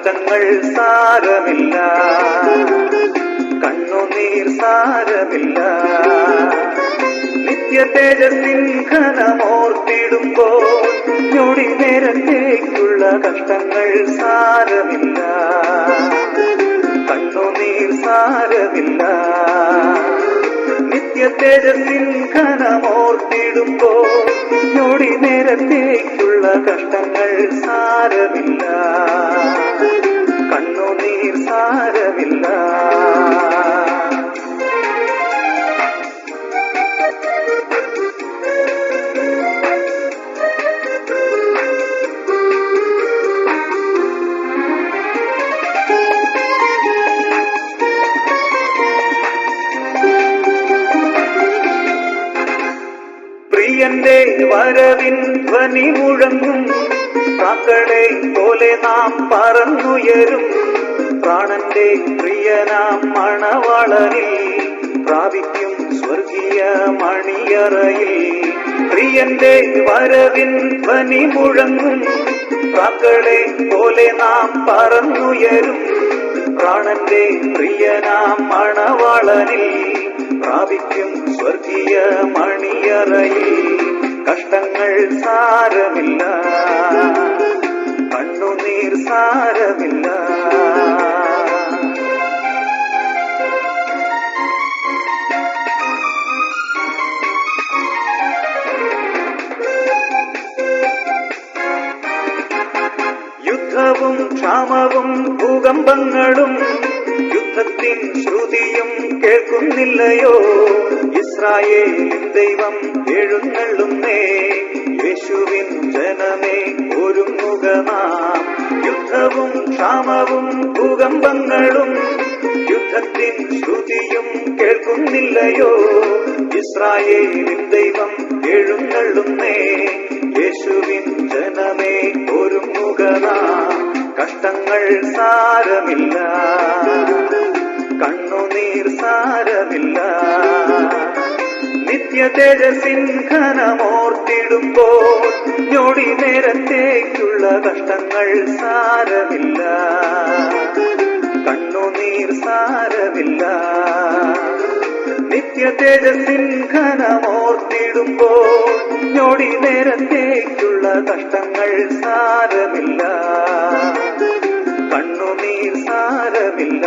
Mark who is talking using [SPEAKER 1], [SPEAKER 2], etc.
[SPEAKER 1] കഷ്ടങ്ങൾ സാരമില്ല, കണ്ണുനീർ സാരമില്ല. നിത്യ തേജസ്സിൻ ഘനമോർത്തിടുമ്പോൾ ഞൊടി നേരത്തേക്കുള്ള കഷ്ടങ്ങൾ സാരമില്ല, കണ്ണുനീർ സാരമില്ല. നിത്യ തേജസ്സിൻ ഘനമോർത്തിടുമ്പോൾ ഞൊടി നേരത്തേക്കുള്ള കഷ്ടങ്ങൾ സാരമില്ല, കണ്ണുനീർ സാരമില്ല. പ്രിയന്റെ വരവിൻ ധ്വനി മുഴങ്ങും, കാക്കളെ പോലെ നാം പറന്നുയരും. പ്രാണന്റെ പ്രിയനാം മണവാളനിൽ പ്രാപിക്കും സ്വർഗീയ മണിയറയിൽ. പ്രിയന്റെ വരവിൻ ധ്വനി മുഴങ്ങും, കാക്കളെ പോലെ നാം പറന്നുയരും. പ്രാണന്റെ പ്രിയനാം മണവാളനിൽ പ്രാപിക്കും സ്വർഗീയ മണിയറയിൽ. കഷ്ടങ്ങൾ സാരമില്ല, കണ്ണുനീർ സാരമില്ല. യുദ്ധവും ക്ഷാമവും ഭൂകമ്പങ്ങളും യുദ്ധത്തിൻ ശ്രുതിയും കേൾക്കുന്നില്ലയോ? ഇസ്രായേലിൻ ദൈവം എഴുന്നള്ളുന്നേ, യേശുവിൻ ജനമേ ഒരുങ്ങുക നാം. യുദ്ധവും ക്ഷാമവും ഭൂകമ്പങ്ങളും യുദ്ധത്തിൻ ശ്രുതിയും കേൾക്കുന്നില്ലയോ? ഇസ്രായേലിൻ ദൈവം എഴുന്നള്ളുന്നേ, യേശുവിൻ ജനമേ ഒരുങ്ങുക നാം. കഷ്ടങ്ങൾ സാരമില്ല, കണ്ണുനീർ സാരമില്ല. നിത്യ തേജസ്സിൻ ഘനമോർത്തിടുമ്പോൾ ഞൊടി നേരത്തേക്കുള്ള കഷ്ടങ്ങൾ സാരമില്ല, കണ്ണുനീർ സാരമില്ല. നിത്യ തേജസ്സിൻ ഘനമോർത്തിടുമ്പോൾ ഞൊടി നേരത്തേക്കുള്ള കഷ്ടങ്ങൾ സാരമില്ല, കണ്ണുനീർ സാരമില്ല.